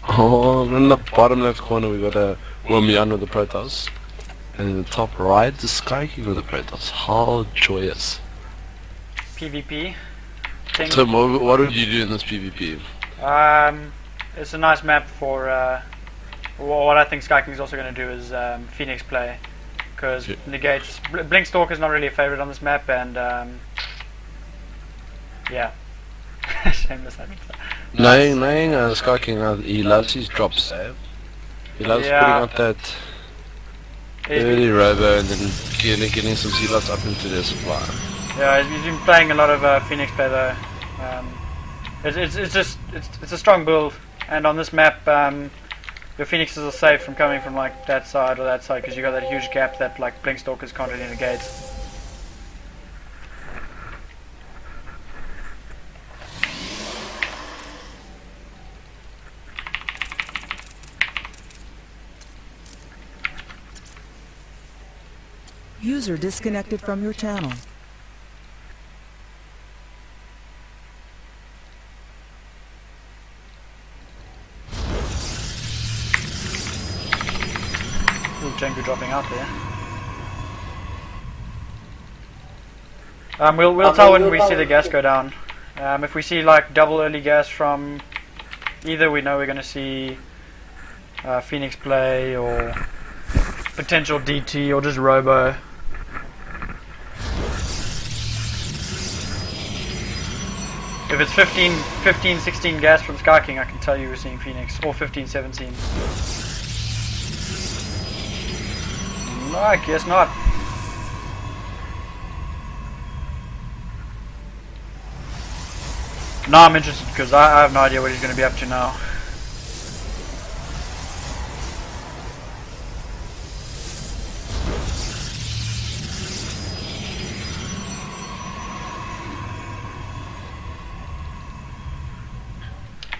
Oh, in the bottom left corner we got a OomJan with the Protoss. And in the top right, the SkyKing with the Protoss. How joyous. PvP. So what would you do in this PvP? It's a nice map for what I think SkyKing is also going to do is Phoenix play, because negates Blinkstalker is not really a favorite on this map, and yeah. Shameless having Knowing SkyKing, he loves his drops, eh? He loves putting out that early robo and then getting some zealots up into their supply. Yeah, he's been playing a lot of Phoenix play though. It's a strong build, and on this map, your Phoenixes are safe from coming from like that side or that side, because you got that huge gap that like Blinkstalkers can't really negate. User disconnected from your channel. Django dropping out there. We'll tell when we see the gas go down. If we see like double early gas from either, we know we're going to see Phoenix play or potential DT or just Robo. If it's 15, 16 gas from SkyKing, I can tell you we're seeing Phoenix, or 15, 17. No, I guess not. No, I'm interested because I have no idea what he's going to be up to now.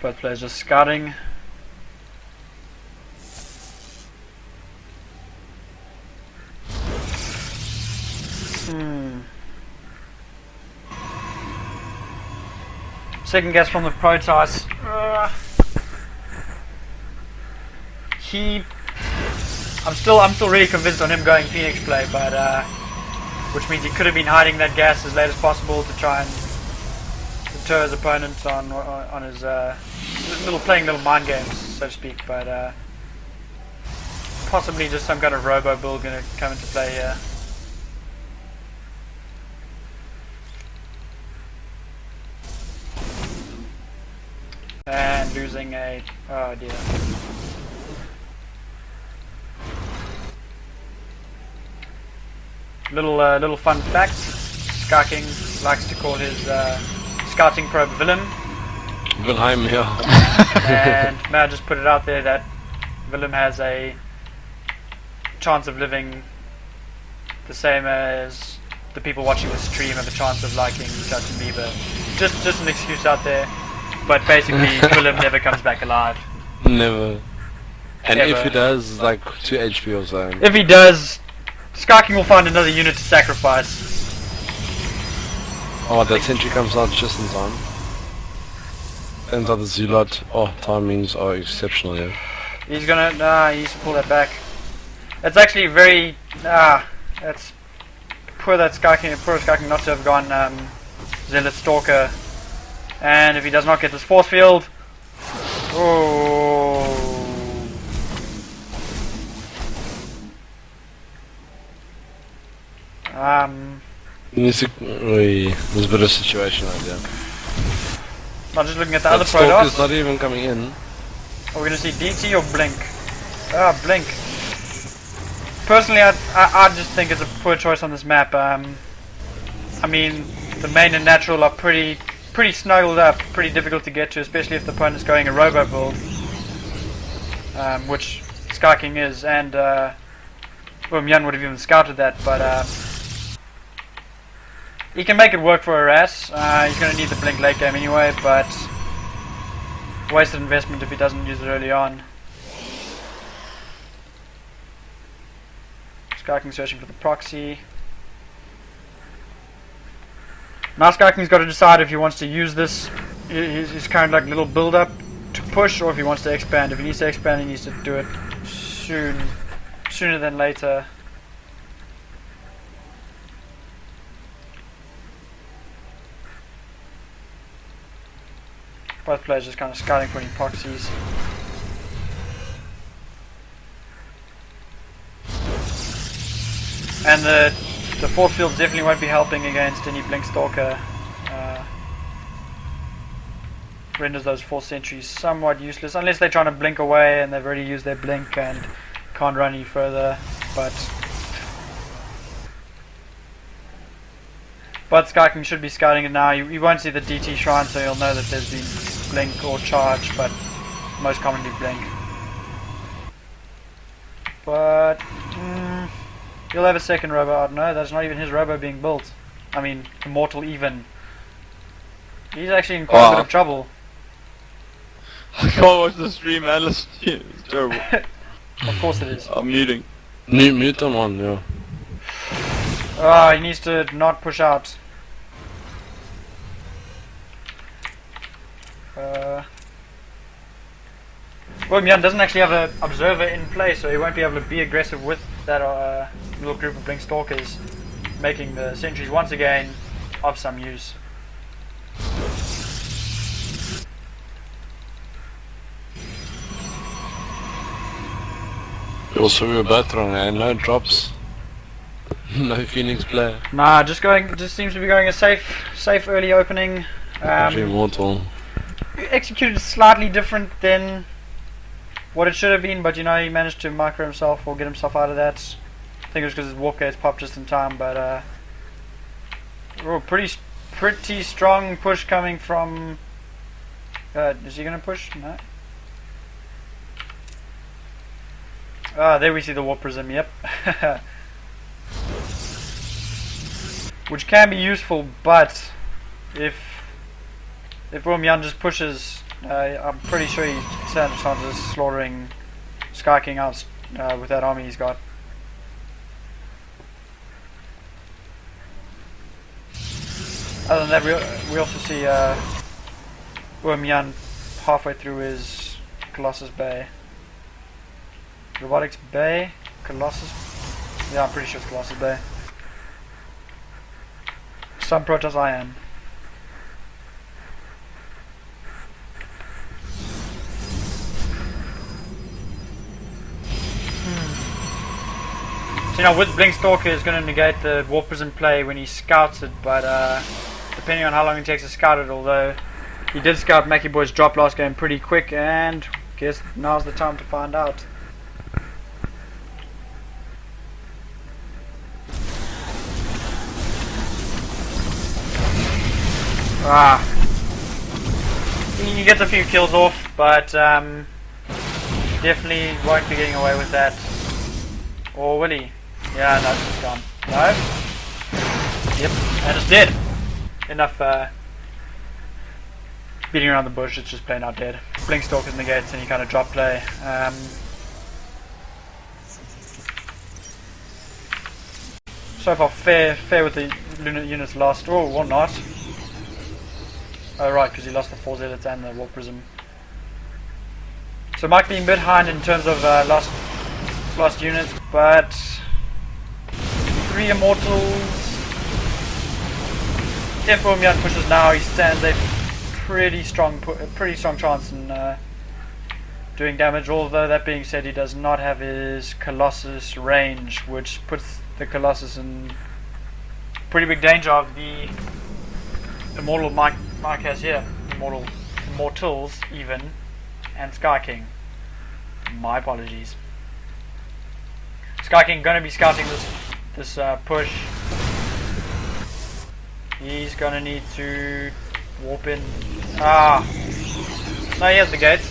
Both players just scouting. Second guess from the Protoss. I'm still really convinced on him going Phoenix play, but which means he could have been hiding that gas as late as possible to try and deter his opponent on his playing little mind games, so to speak. But possibly just some kind of robo build going to come into play here. And losing a... oh dear. Little fun fact. SkyKing likes to call his scouting probe Willem. Wilhelm, yeah. And may I just put it out there that Willem has a chance of living the same as the people watching the stream have a chance of liking Justin Bieber. Just an excuse out there. But basically, Willem never comes back alive. Never. And Ever. if he does, like 2 HP or so. If he does, SkyKing will find another unit to sacrifice. Oh, that sentry comes out just in time. Ends out the Zealot. Oh, timings are exceptional here. He's gonna, he needs to pull that back. It's actually very, that's poor SkyKing not to have gone Zealot Stalker. And if he does not get this force field, oh. There's a bit of situation right there. I'm just looking at the other Stalker's Protoss. not even coming in. Are we going to see DT or Blink? Blink. Personally, I just think it's a poor choice on this map. I mean, the main and natural are pretty snuggled up, pretty difficult to get to, especially if the opponent's going a robo build, which SkyKing is, and OomJan would have even scouted that, but he can make it work for Harass. He's going to need the blink late game anyway, but wasted investment if he doesn't use it early on. SkyKing searching for the proxy. Now SkyKing's got to decide if he wants to use this his current like little build up to push, or if he wants to expand. If he needs to expand, he needs to do it sooner than later. Both players just kind of scouting for any proxies. And the force field definitely won't be helping against any Blink Stalker. Renders those force sentries somewhat useless, unless they're trying to blink away and they've already used their blink and can't run any further. But SkyKing should be scouting it now. You won't see the DT shrine, so you'll know that there's been blink or charge, but most commonly blink. But he'll have a second robo out. No, that's not even his robo being built. I mean, Immortal even. He's actually in quite a bit of trouble. I can't watch the stream, man. Listen to you. It's terrible. Of course it is. I'm muting. Mute on one, yeah. He needs to not push out. OomJan doesn't actually have an observer in place, so he won't be able to be aggressive with that little group of Blink Stalkers, making the sentries once again of some use. Also, we were both wrong, and no drops. No Phoenix player. Nah, just seems to be going a safe early opening. Immortal. Executed slightly different than what it should have been, but you know, he managed to micro himself or get himself out of that. I think it was because his warp gates popped just in time, but pretty strong push coming from. Is he gonna push? No. There we see the warp prism. Yep. Which can be useful, but if OomJan just pushes, I'm pretty sure he stands a chance of slaughtering SkyKing out with that army he's got. Other than that, we also see OomJan halfway through his Colossus Bay. Robotics Bay? Colossus? Yeah, I'm pretty sure it's Colossus Bay. Some Protoss Ion. So, you know, with Blink Stalker is going to negate the Warp Prism play when he scouts it, but depending on how long it takes to scout it, although he did scout Mackie Boy's drop last game pretty quick, and guess now's the time to find out. He gets a few kills off, but definitely won't be getting away with that. Or will he? Yeah, no, it's gone. No? Yep, and it's dead. Enough beating around the bush, it's just plain out dead. Blink Stalkers negates any kind of drop play. So far fair with the units lost, or not. Oh right, because he lost the 4 zealots and the Warp Prism. So might be a bit behind in terms of lost units, but 3 Immortals. If OomJan pushes now, he stands a pretty strong chance in doing damage. Although that being said, he does not have his Colossus range, which puts the Colossus in pretty big danger of the Immortal Mike has here. Immortals even, and SkyKing. My apologies. SkyKing gonna be scouting this push. He's gonna need to warp in. No, he has the gates.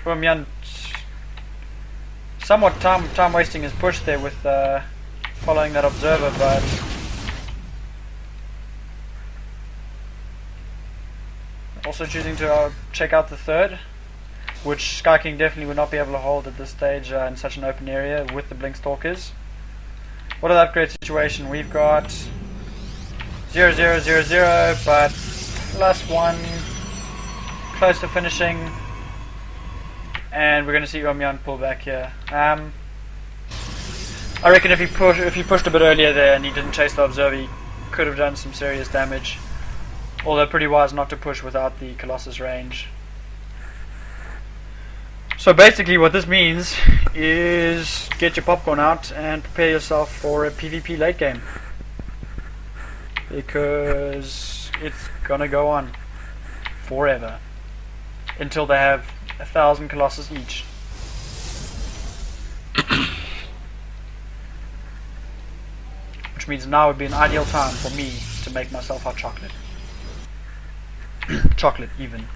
OomJan somewhat time wasting his push there with following that observer, but also choosing to check out the third, which SkyKing definitely would not be able to hold at this stage in such an open area with the Blink Stalkers. what are the upgrade situation? We've got 0, 0, 0, 0, but +1, close to finishing, and we're going to see OomJan pull back here. I reckon if he pushed a bit earlier there and he didn't chase the observer, he could have done some serious damage. Although pretty wise not to push without the Colossus range. So basically what this means is get your popcorn out and prepare yourself for a PvP late game. Because it's gonna go on forever. Until they have 1,000 Colossus each. Which means now would be an ideal time for me to make myself hot chocolate. Chocolate even.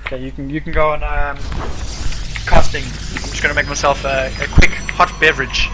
Okay, you can go on casting. I'm just gonna make myself a quick hot beverage.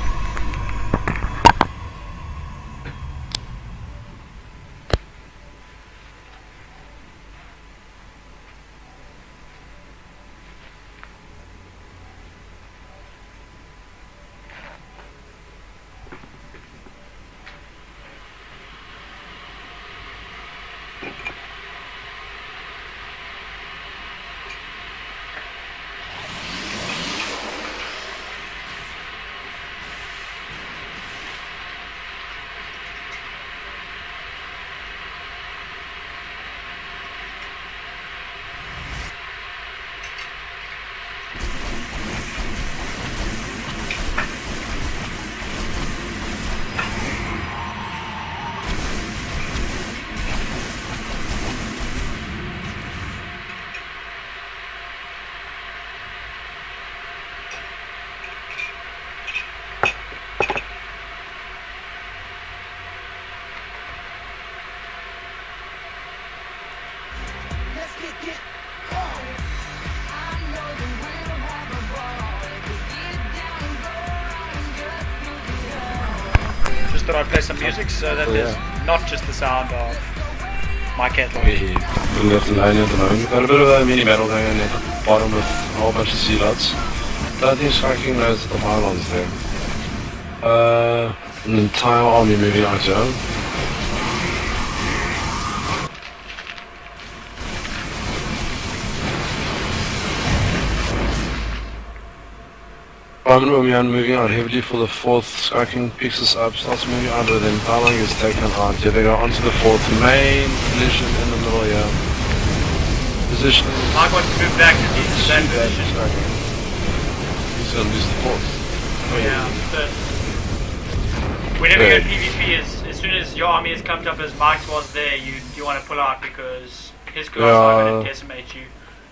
I'd play some music so that there's not just the sound of my kettle. We left the line at the moment. Got a bit of a mini battle going on at the bottom with a whole bunch of sea lots. But I think SkyKing knows that the pylon's there. An entire army moving out here. OomJan moving out heavily for the 4th. SkyKing picks us up, starts moving out, but then Pylon is taken out. Here they go onto the 4th. Main collision in the middle here. Position. I want to move back to the that position. He's going to lose the 4th. Oh yeah, whenever you're in PvP, as soon as your army has come up as Mike's was there, you want to pull out because his guys are going to decimate you.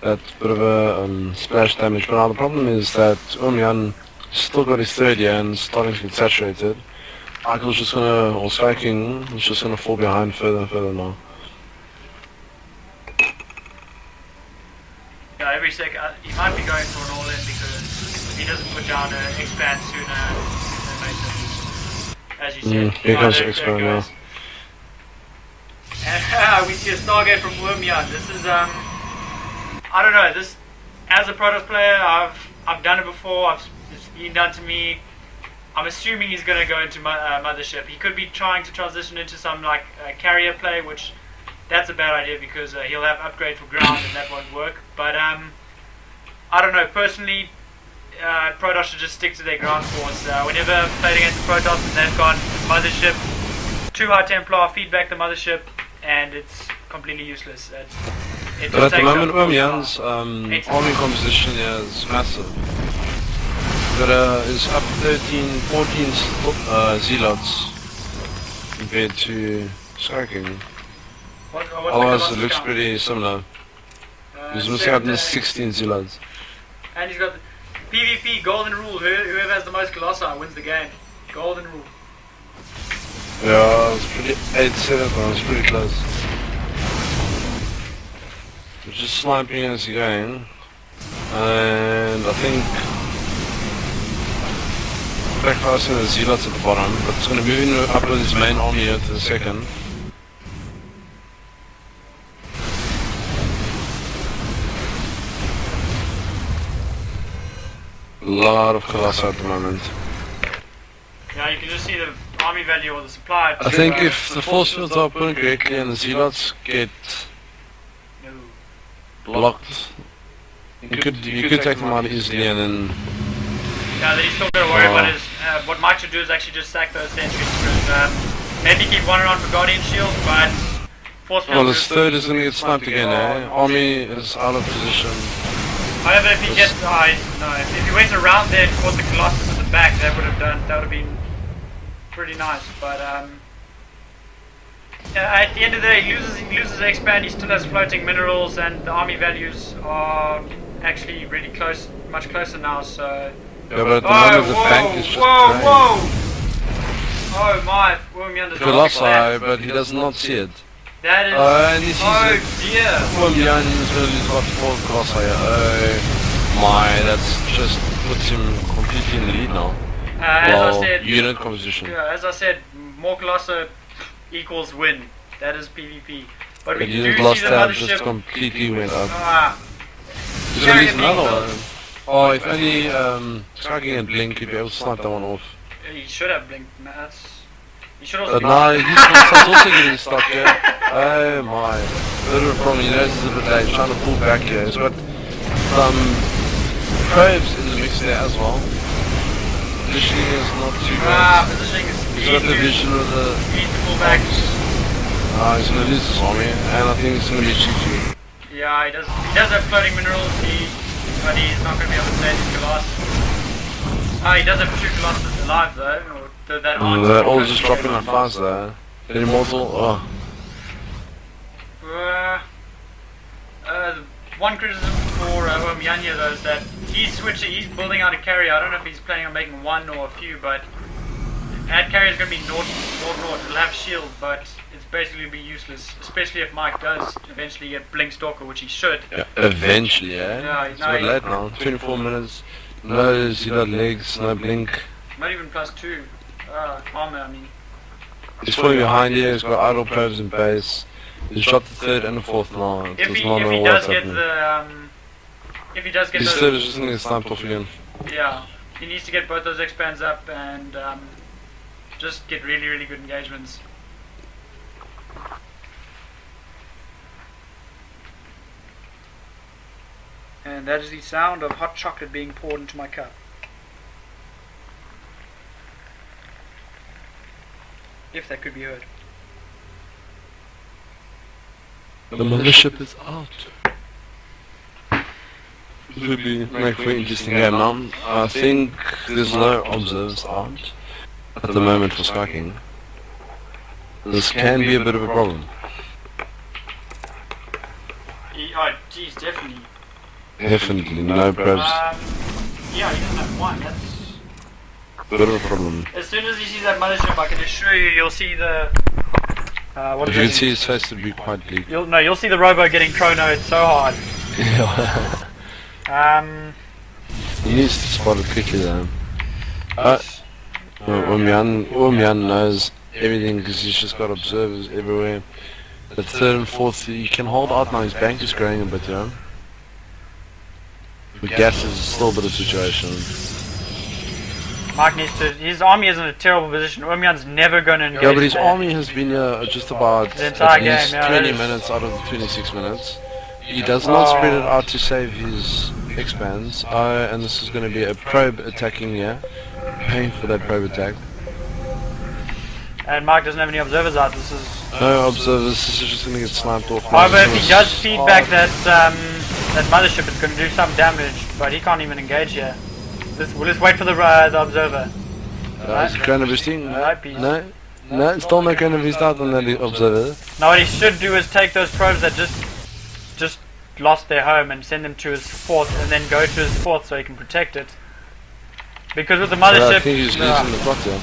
That's a bit of a splash damage, but now the problem is that OomJan still got his 3rd year and starting to get saturated. Michael's just gonna, or SkyKing is just gonna fall behind further and further now. Yeah, every sec, he might be going for an all-in because if he doesn't put down an expand sooner, then makes sense. As you said. Here comes the expand now. And we see a Stargate from OomJan. This is, I don't know, this, as a Protoss player, I've done it before, it's been done to me. I'm assuming he's going to go into Mothership. He could be trying to transition into some like carrier play, which that's a bad idea because he'll have upgrade for ground and that won't work. But I don't know, personally, Protoss should just stick to their ground force. Whenever I've played against the Protoss and they've gone Mothership, 2 High Templar, feedback the Mothership, and it's completely useless. But at the moment, OomJan's army composition is massive. But is up 13, 14 zealots compared to SkyKing. Otherwise, it looks pretty similar. He's missing out on 16 zealots. And he's got the PvP golden rule. Whoever has the most Colossi wins the game. Golden rule. Yeah, it's pretty 8-7, but it's pretty close. We're just sniping as you're going, and I think sacrificing the zealots at the bottom, but it's going to move in up with his main army here to the second. A lot of Colossi at the moment. Yeah, you can just see the army value or the supply. I think if the force fields are put in correctly and the zealots get blocked, you could take them out easily and then... Yeah, then he's still got to worry about his... what Mike should do is actually just sack those sentries. Because, maybe keep one around for Guardian Shield, but... Force field... Well, this third is going to get sniped again, eh? Army is out of position. However, if he gets... no, if he went around there and caught the Colossus at the back, that would have been pretty nice, but at the end of the day, he loses expand, he still has floating minerals, and the army values are actually really close, much closer now, so... Yeah, but at the moment the bank is just whoa! Oh my, OomJan does not Colossi, but he does not see it. That is... and he sees it. Dear! OomJan is going to lose about 4 Colossi. Oh my, that's just puts him completely in the lead now. As I said, unit composition. Yeah, as I said, more Colossi equals win. That is PvP. But we do unit see lost the tab mothership just completely went up. There's Carry at least another being one. Oh, if only SkyKing and Blink, you'd be able to snipe that one off. He should have blinked. He should also But be now he's also getting stuck here. Oh my. Bit of a problem, he knows he's a bit late, he's trying to pull back here. He's got some probes in the mix there as well. Positioning is not too bad. Positioning is He's got the vision of the... He needs to pull back. He's going to lose his army, and I think it's going to be GG. Yeah, he does have floating minerals, but he's not going to be able to save his Colossus. He does have 2 Colossus alive though, or that aren't. They're all just dropping like flies there. The immortal, oh. One criticism for OomJan here though is that he's building out a carrier. I don't know if he's planning on making one or a few, but that carrier is going to be naught. It'll have shield, but it's basically be useless, especially if Mike does eventually get Blink Stalker, which he should. Yeah, eventually, yeah. Yeah, It's a bit late now. 24 minutes. No zero legs, no blink. Not even +2 armor. I mean. He's falling behind here. He's got idle probes in base. He's dropped the 3rd and the 4th now. If he does get his those, 3rd is just going to get sniped off again. yeah, he needs to get both those expands up and just get really good engagements. And that is the sound of hot chocolate being poured into my cup. If that could be heard. The mothership is out. This would be make for an interesting game now. I think there's no observers out at the moment for SkyKing. This can be a bit of a problem. Oh, geez, definitely. Definitely, no probes. Yeah, he doesn't have one. That's Bit of a problem. as soon as he sees that mothership, I can assure you, you'll see the. If you can see his face, it'd be quite bleak. You'll see the robo getting chronoed so hard. He needs to spot it quickly though. OomJan knows everything because he's just got observers everywhere. The 3rd and 4th, he can hold out now, his bank is growing a bit, you know. But gas is still a bit of a situation. Mike needs to. His army is in a terrible position. OomJan's never going to engage. Yeah, but his army has been here just about the entire at least game, yeah, 20 minutes out of the 26 minutes. He does not spread it out to save his expands, and this is going to be a probe attacking here. Paying for that probe attack. And Mike doesn't have any observers out. This is. No observers, this is just going to get sniped off. However, if he does feedback that mothership, it's going to do some damage, but he can't even engage here. We'll just wait for the observer. Is it Chrono boosting? No, it's still not Chrono boost out on that observer. Now what he should do is take those probes that just lost their home and send them to his 4th, and then go to his 4th so he can protect it. Because with the mothership, I think he's losing the plot here.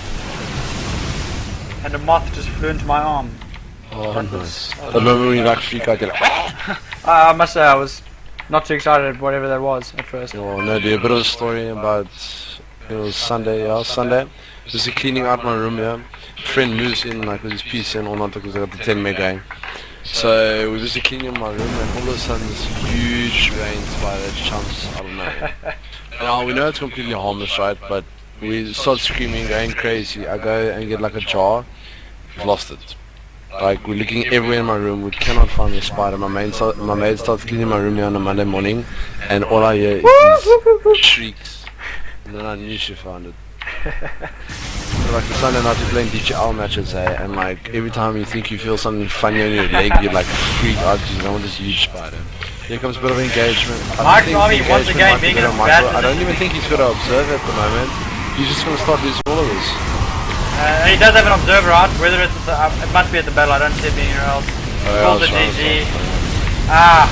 And a moth just flew into my arm. Oh, nice. The moment when you like freak out, you're like, I must say I was not too excited at whatever that was at first. oh, no, do a bit of a story about It was Sunday, yeah, Sunday. Busy cleaning out my room, yeah. Friend moves in like with his PC and all night because I got the 10 meg going. So we were busy cleaning my room and all of a sudden this huge rain spider jumps out of nowhere. Now we know it's completely harmless, right? But we start screaming, going crazy. I go and get like a jar. We've lost it. Like we're looking everywhere in my room. We cannot find the spider. My maid starts cleaning my room here on a Monday morning, and all I hear is shrieks. And then I knew she found it. So like the Sunday night we're playing DJL matches, and like every time you think you feel something funny on your leg, you like freak out because you don't want this huge spider. Here comes a bit of engagement. Mark's army once again being a bad. I don't even think he's got to observe at the moment. He's just going to start losing all of this. He does have an observer out. Whether it's it must be at the battle. I don't see it being anywhere else. Calls it DG. Ah.